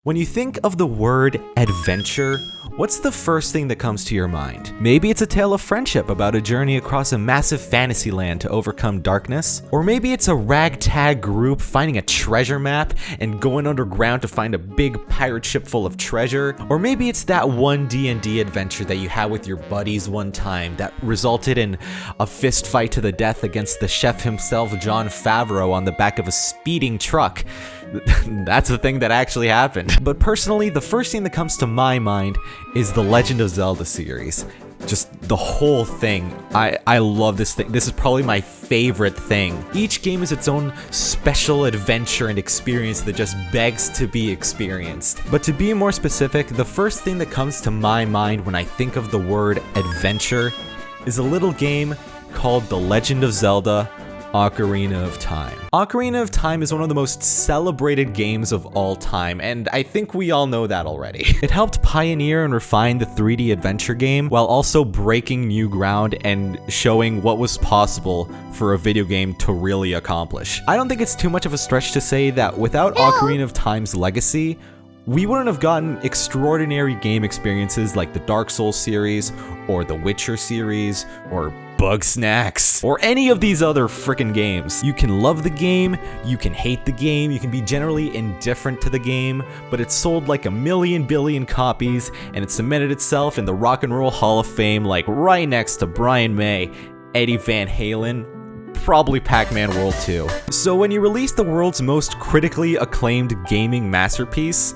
When you think of the word adventure, what's the first thing that comes to your mind? Maybe it's a tale of friendship about a journey across a massive fantasy land to overcome darkness. Or maybe it's a ragtag group finding a treasure map and going underground to find a big pirate ship full of treasure. Or maybe it's that one D&D adventure that you had with your buddies one time that resulted in a fist fight to the death against the chef himself, Jon Favreau, on the back of a speeding truck. That's the thing that actually happened. But personally, the first thing that comes to my mind is the Legend of Zelda series. Just the whole thing. I love this thing. This is probably my favorite thing. Each game is its own special adventure and experience that just begs to be experienced. But to be more specific, the first thing that comes to my mind when I think of the word adventure is a little game called The Legend of Zelda: Ocarina of Time. Ocarina of Time is one of the most celebrated games of all time, and I think we all know that already. It helped pioneer and refine the 3D adventure game while also breaking new ground and showing what was possible for a video game to really accomplish. I don't think it's too much of a stretch to say that without Ocarina of Time's legacy, we wouldn't have gotten extraordinary game experiences like the Dark Souls series, or the Witcher series, or Bug Snacks, or any of these other frickin' games. You can love the game, you can hate the game, you can be generally indifferent to the game, but it's sold like 1 billion copies, and it cemented itself in the Rock and Roll Hall of Fame, like right next to Brian May, Eddie Van Halen, probably Pac-Man World 2. So when you release the world's most critically acclaimed gaming masterpiece,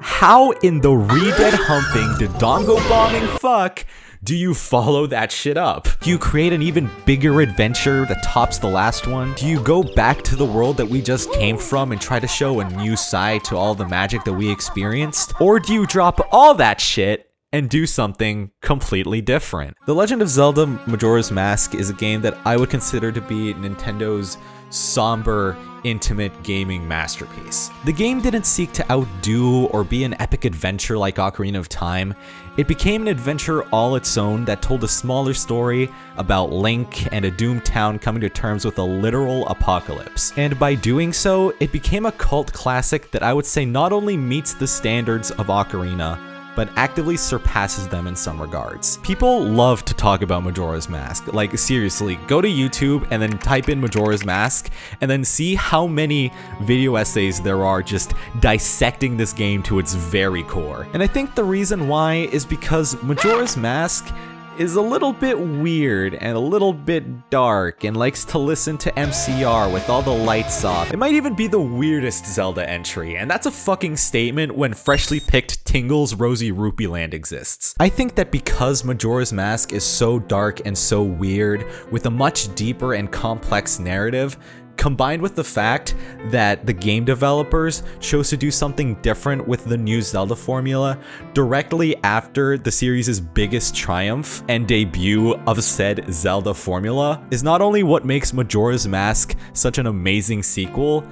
how in the re-dead humping did dongo bombing fuck do you follow that shit up? Do you create an even bigger adventure that tops the last one? Do you go back to the world that we just came from and try to show a new side to all the magic that we experienced? Or do you drop all that shit and do something completely different? The Legend of Zelda: Majora's Mask is a game that I would consider to be Nintendo's somber, intimate gaming masterpiece. The game didn't seek to outdo or be an epic adventure like Ocarina of Time. It became an adventure all its own that told a smaller story about Link and a doomed town coming to terms with a literal apocalypse. And by doing so, it became a cult classic that I would say not only meets the standards of Ocarina, but actively surpasses them in some regards. People love to talk about Majora's Mask. Like, seriously, go to YouTube and then type in Majora's Mask and then see how many video essays there are just dissecting this game to its very core. And I think the reason why is because Majora's Mask is a little bit weird and a little bit dark and likes to listen to MCR with all the lights off. It might even be the weirdest Zelda entry, and that's a fucking statement when freshly picked Tingle's Rosy Rupee Land exists. I think that because Majora's Mask is so dark and so weird, with a much deeper and complex narrative, combined with the fact that the game developers chose to do something different with the new Zelda formula directly after the series' biggest triumph and debut of said Zelda formula, is not only what makes Majora's Mask such an amazing sequel,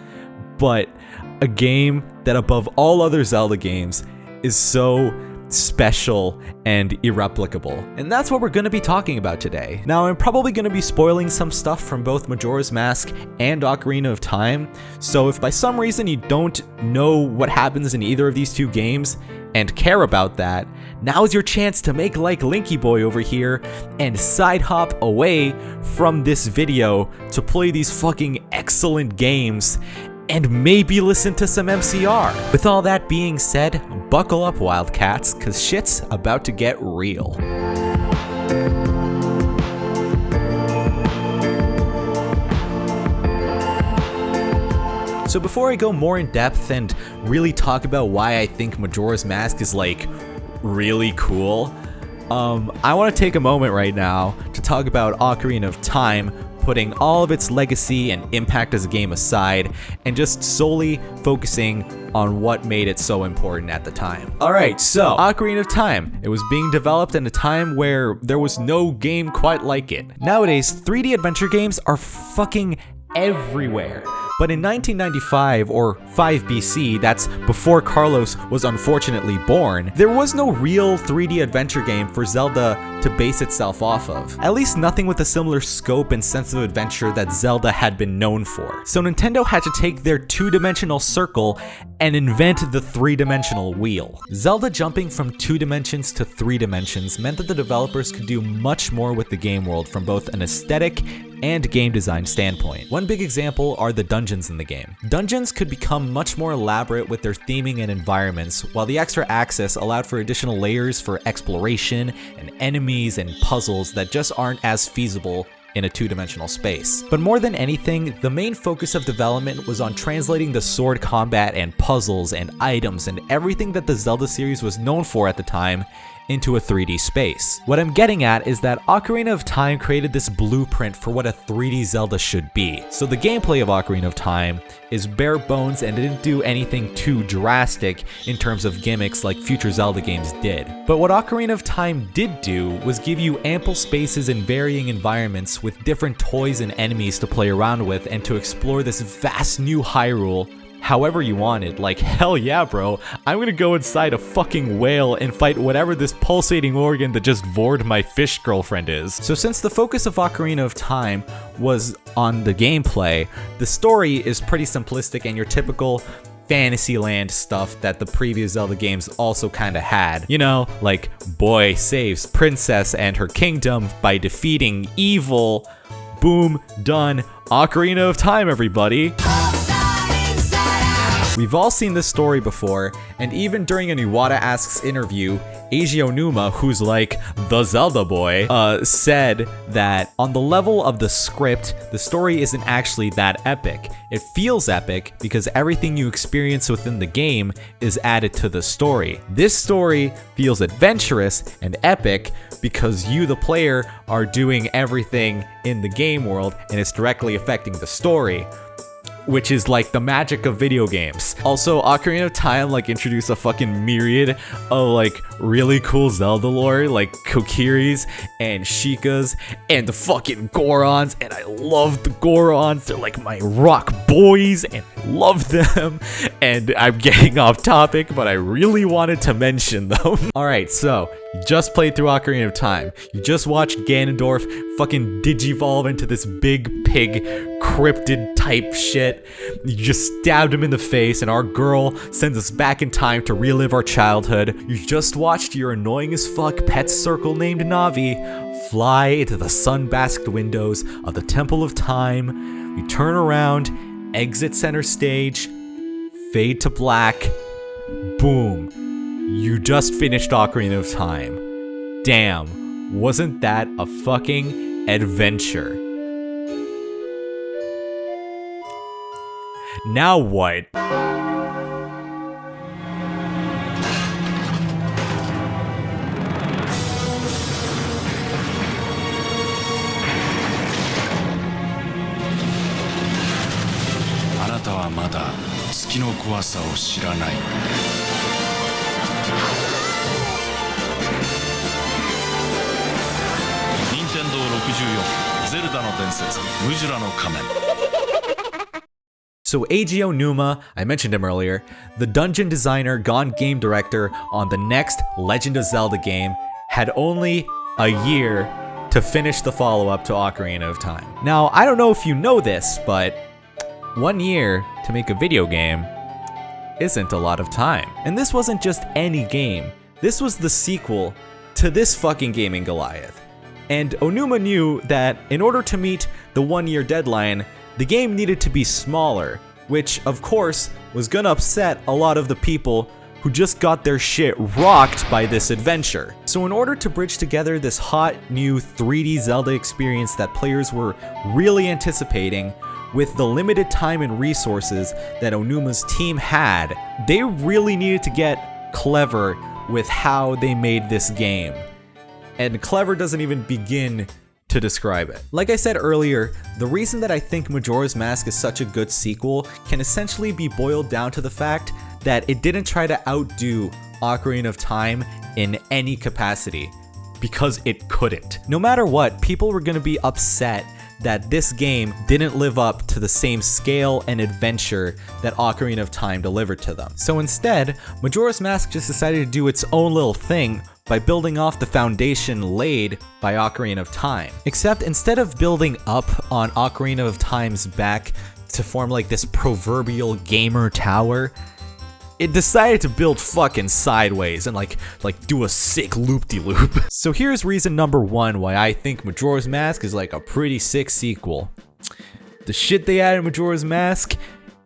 but a game that above all other Zelda games is so special and irreplicable. And that's what we're going to be talking about today. Now, I'm probably going to be spoiling some stuff from both Majora's Mask and Ocarina of Time, so if by some reason you don't know what happens in either of these two games and care about that, now's your chance to make like Linky Boy over here and side hop away from this video to play these fucking excellent games and maybe listen to some MCR. With all that being said, buckle up, Wildcats, cause shit's about to get real. So before I go more in depth and really talk about why I think Majora's Mask is like really cool, I want to take a moment right now to talk about Ocarina of Time, putting all of its legacy and impact as a game aside, and just solely focusing on what made it so important at the time. Alright, so Ocarina of Time. It was being developed in a time where there was no game quite like it. Nowadays, 3D adventure games are fucking everywhere. But in 1995 or 5 BC, that's before Carlos was unfortunately born, there was no real 3D adventure game for Zelda to base itself off of. At least nothing with a similar scope and sense of adventure that Zelda had been known for. So Nintendo had to take their two-dimensional circle and invent the three-dimensional wheel. Zelda jumping from 2 dimensions to 3 dimensions meant that the developers could do much more with the game world from both an aesthetic and game design standpoint. One big example are the dungeons in the game. Dungeons could become much more elaborate with their theming and environments, while the extra access allowed for additional layers for exploration and enemies and puzzles that just aren't as feasible in a 2-dimensional space. But more than anything, the main focus of development was on translating the sword combat and puzzles and items and everything that the Zelda series was known for at the time into a 3D space. What I'm getting at is that Ocarina of Time created this blueprint for what a 3D Zelda should be. So the gameplay of Ocarina of Time is bare bones and didn't do anything too drastic in terms of gimmicks like future Zelda games did. But what Ocarina of Time did do was give you ample spaces and varying environments with different toys and enemies to play around with and to explore this vast new Hyrule however you wanted. Like, hell yeah, bro, I'm gonna go inside a fucking whale and fight whatever this pulsating organ that just vored my fish girlfriend is. So since the focus of Ocarina of Time was on the gameplay, the story is pretty simplistic and your typical Fantasyland stuff that the previous Zelda games also kinda had. You know, like, boy saves princess and her kingdom by defeating evil. Boom, done. Ocarina of Time, everybody. We've all seen this story before, and even during an Iwata Asks interview, Eiji Onuma, who's like the Zelda boy, said that on the level of the script, the story isn't actually that epic. It feels epic because everything you experience within the game is added to the story. This story feels adventurous and epic because you, the player, are doing everything in the game world and it's directly affecting the story, which is like the magic of video games. Also, Ocarina of Time like introduced a fucking myriad of like really cool Zelda lore, like Kokiris and Sheikahs and the fucking Gorons, and I love the Gorons. They're like my rock boys and I love them. And I'm getting off topic, but I really wanted to mention them. Alright, so you just played through Ocarina of Time. You just watched Ganondorf fucking digivolve into this big pig cryptid type shit. You just stabbed him in the face and our girl sends us back in time to relive our childhood. You just watched your annoying as fuck pet circle named Navi fly into the sun-basked windows of the Temple of Time. You turn around, exit center stage, fade to black, boom. You just finished Ocarina of Time. Damn, wasn't that a fucking adventure? Now what? あなたはまだ月の怖さを知らない。任天堂64ゼルダの伝説ムジュラの仮面。 So Eiji Onuma, I mentioned him earlier, the dungeon designer gone game director on the next Legend of Zelda game, had only a year to finish the follow-up to Ocarina of Time. Now, I don't know if you know this, but 1 year to make a video game isn't a lot of time. And this wasn't just any game. This was the sequel to this fucking Gaming Goliath. And Onuma knew that in order to meet the 1 year deadline, the game needed to be smaller, which of course was gonna upset a lot of the people who just got their shit rocked by this adventure. So in order to bridge together this hot new 3D Zelda experience that players were really anticipating, with the limited time and resources that Onuma's team had, they really needed to get clever with how they made this game. And clever doesn't even begin to describe it. Like I said earlier, the reason that I think Majora's Mask is such a good sequel can essentially be boiled down to the fact that it didn't try to outdo Ocarina of Time in any capacity, because it couldn't. No matter what, people were gonna be upset that this game didn't live up to the same scale and adventure that Ocarina of Time delivered to them. So instead, Majora's Mask just decided to do its own little thing by building off the foundation laid by Ocarina of Time. Except instead of building up on Ocarina of Time's back to form like this proverbial gamer tower, it decided to build fucking sideways and like do a sick loop-de-loop. So here's reason number 1 why I think Majora's Mask is like a pretty sick sequel. The shit they added in Majora's Mask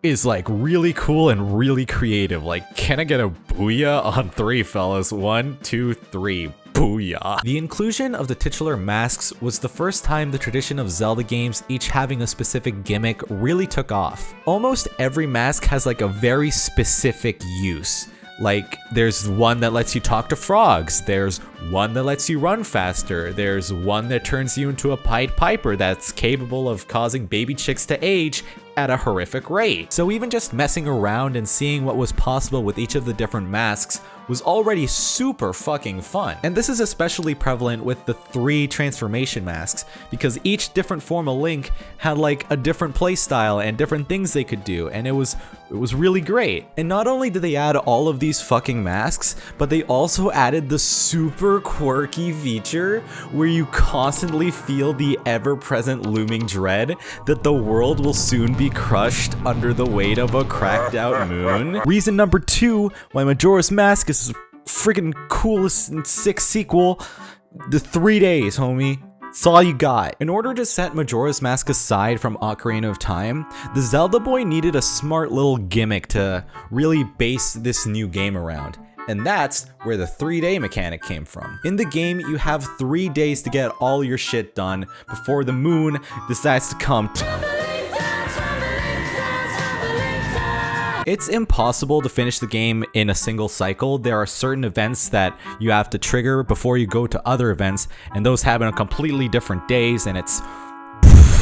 is like really cool and really creative. Like, can I get a booyah on 3, fellas? 1, 2, 3. Booyah. The inclusion of the titular masks was the first time the tradition of Zelda games each having a specific gimmick really took off. Almost every mask has like a very specific use. Like, there's one that lets you talk to frogs, there's one that lets you run faster, there's one that turns you into a Pied Piper that's capable of causing baby chicks to age at a horrific rate. So even just messing around and seeing what was possible with each of the different masks was already super fucking fun. And this is especially prevalent with the 3 transformation masks, because each different form of Link had like a different playstyle and different things they could do, and it was really great. And not only did they add all of these fucking masks, but they also added the super quirky feature where you constantly feel the ever-present looming dread that the world will soon be crushed under the weight of a cracked out moon. Reason number 2 why Majora's Mask is freaking coolest and sick sequel: the 3 days, homie. It's all you got. In order to set Majora's Mask aside from Ocarina of Time, the Zelda boy needed a smart little gimmick to really base this new game around. And that's where the 3-day mechanic came from. In the game, you have 3 days to get all your shit done before the moon decides to come. It's impossible to finish the game in a single cycle. There are certain events that you have to trigger before you go to other events, and those happen on completely different days, and it's...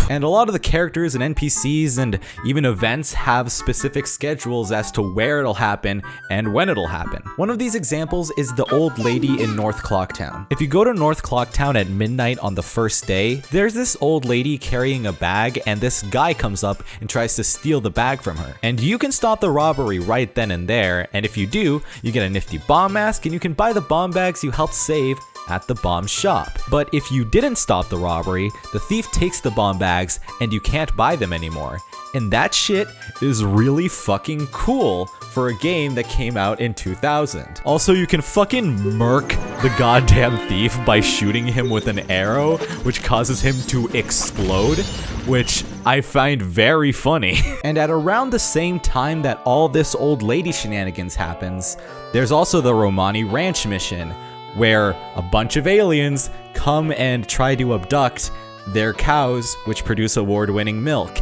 And a lot of the characters and NPCs and even events have specific schedules as to where it'll happen and when it'll happen. One of these examples is the old lady in North Clocktown. If you go to North Clocktown at midnight on the first day, there's this old lady carrying a bag, and this guy comes up and tries to steal the bag from her. And you can stop the robbery right then and there, and if you do, you get a nifty bomb mask, and you can buy the bomb bags you helped save at the bomb shop. But if you didn't stop the robbery, the thief takes the bomb bags and you can't buy them anymore. And that shit is really fucking cool for a game that came out in 2000. Also, you can fucking murk the goddamn thief by shooting him with an arrow, which causes him to explode, which I find very funny. And at around the same time that all this old lady shenanigans happens, there's also the Romani Ranch mission, where a bunch of aliens come and try to abduct their cows, which produce award-winning milk.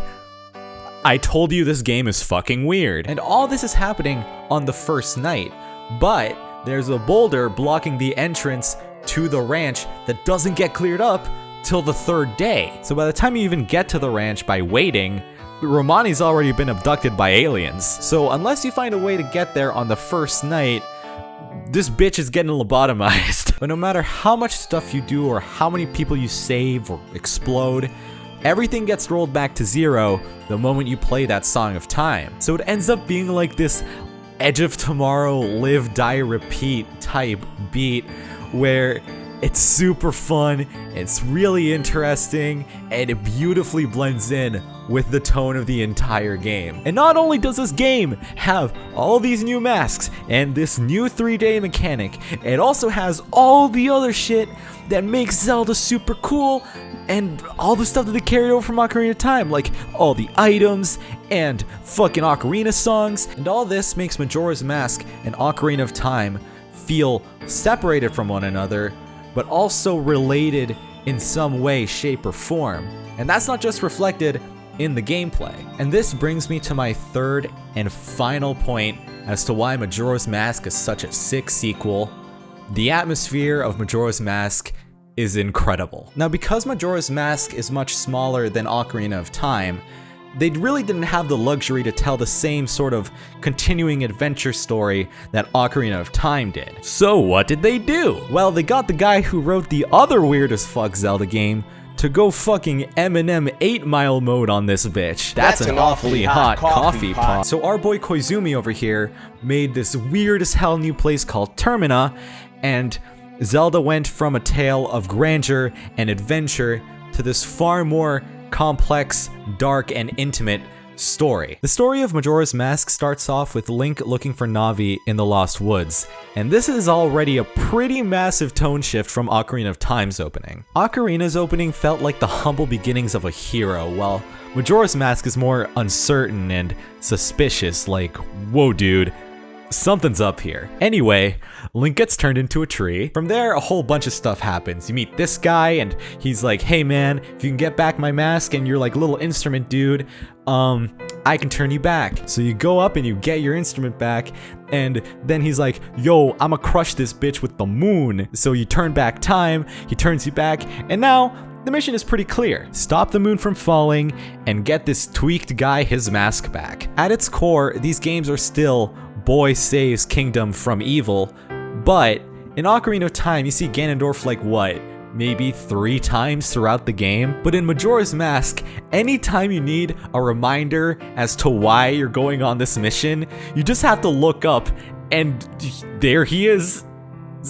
I told you this game is fucking weird. And all this is happening on the first night, but there's a boulder blocking the entrance to the ranch that doesn't get cleared up till the 3rd day. So by the time you even get to the ranch by waiting, Romani's already been abducted by aliens. So unless you find a way to get there on the first night, this bitch is getting lobotomized. But no matter how much stuff you do or how many people you save or explode, everything gets rolled back to 0 the moment you play that Song of Time. So it ends up being like this Edge of Tomorrow, live, die, repeat type beat where it's super fun, it's really interesting, and it beautifully blends in with the tone of the entire game. And not only does this game have all these new masks and this new 3-day mechanic, it also has all the other shit that makes Zelda super cool and all the stuff that they carried over from Ocarina of Time, like all the items and fucking Ocarina songs. And all this makes Majora's Mask and Ocarina of Time feel separated from one another, but also related in some way, shape, or form. And that's not just reflected in the gameplay. And this brings me to my 3rd and final point as to why Majora's Mask is such a sick sequel. The atmosphere of Majora's Mask is incredible. Now, because Majora's Mask is much smaller than Ocarina of Time, they really didn't have the luxury to tell the same sort of continuing adventure story that Ocarina of Time did. So what did they do? Well, they got the guy who wrote the other weird as fuck Zelda game to go fucking Eminem 8 Mile mode on this bitch. That's an awfully hot coffee pot. So our boy Koizumi over here made this weird as hell new place called Termina, and Zelda went from a tale of grandeur and adventure to this far more complex, dark, and intimate story. The story of Majora's Mask starts off with Link looking for Navi in the Lost Woods, and this is already a pretty massive tone shift from Ocarina of Time's opening. Ocarina's opening felt like the humble beginnings of a hero, while Majora's Mask is more uncertain and suspicious, like, whoa dude, something's up here. Anyway, Link gets turned into a tree. From there, a whole bunch of stuff happens. You meet this guy, and he's like, hey man, if you can get back my mask and your like little instrument dude, I can turn you back. So you go up and you get your instrument back, and then he's like, yo, I'ma crush this bitch with the moon. So you turn back time, he turns you back, and now the mission is pretty clear. Stop the moon from falling and get this tweaked guy his mask back. At its core, these games are still boy saves kingdom from evil, but in Ocarina of Time, you see Ganondorf like what? Maybe 3 times throughout the game. But in Majora's Mask, anytime you need a reminder as to why you're going on this mission, you just have to look up and there he is.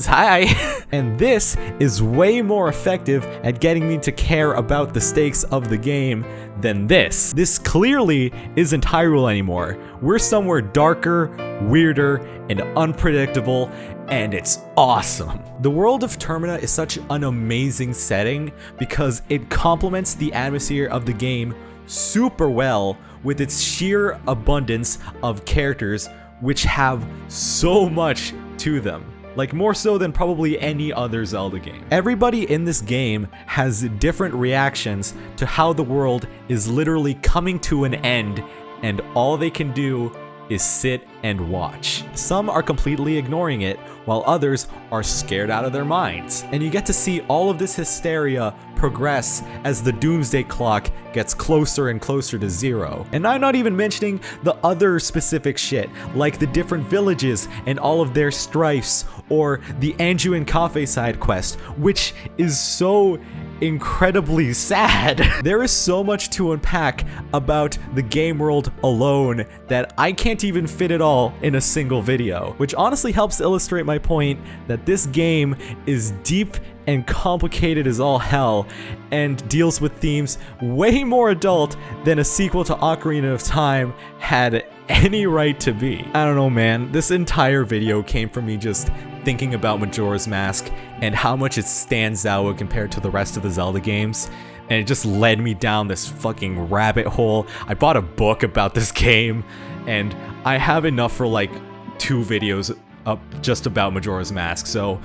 Hi. And this is way more effective at getting me to care about the stakes of the game than this. This clearly isn't Hyrule anymore. We're somewhere darker, weirder, and unpredictable, and it's awesome. The world of Termina is such an amazing setting because it complements the atmosphere of the game super well with its sheer abundance of characters which have so much to them. Like more so than probably any other Zelda game. Everybody in this game has different reactions to how the world is literally coming to an end, and all they can do is sit and watch. Some are completely ignoring it, while others are scared out of their minds. And you get to see all of this hysteria progress as the doomsday clock gets closer and closer to 0. And I'm not even mentioning the other specific shit, like the different villages and all of their strifes, or the Anju and Cafe side quest, which is so incredibly sad. There is so much to unpack about the game world alone that I can't even fit it all in a single video, which honestly helps illustrate my point that this game is deep and complicated as all hell and deals with themes way more adult than a sequel to Ocarina of Time had any right to be. I don't know, man. This entire video came from me just thinking about Majora's Mask and how much it stands out compared to the rest of the Zelda games, and it just led me down this fucking rabbit hole. I bought a book about this game, and I have enough for like 2 videos up just about Majora's Mask, so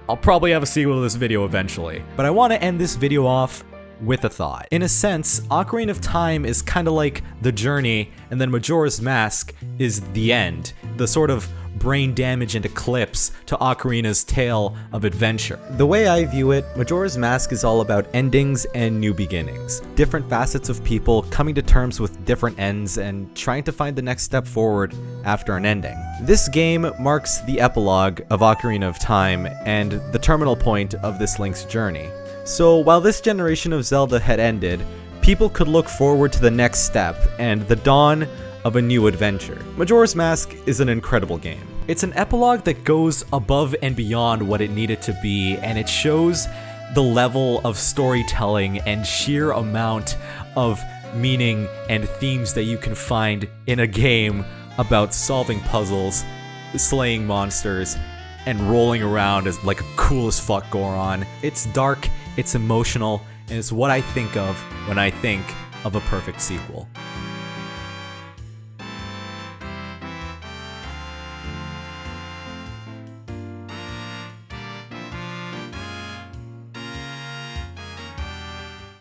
I'll probably have a sequel to this video eventually. But I want to end this video off with a thought. In a sense, Ocarina of Time is kind of like the journey, and then Majora's Mask is the end, the sort of brain damage and eclipse to Ocarina's tale of adventure. The way I view it, Majora's Mask is all about endings and new beginnings. Different facets of people coming to terms with different ends and trying to find the next step forward after an ending. This game marks the epilogue of Ocarina of Time and the terminal point of this Link's journey. So while this generation of Zelda had ended, people could look forward to the next step and the dawn of a new adventure. Majora's Mask is an incredible game. It's an epilogue that goes above and beyond what it needed to be, and it shows the level of storytelling and sheer amount of meaning and themes that you can find in a game about solving puzzles, slaying monsters, and rolling around as like a cool as fuck Goron. It's dark, it's emotional, and it's what I think of when I think of a perfect sequel.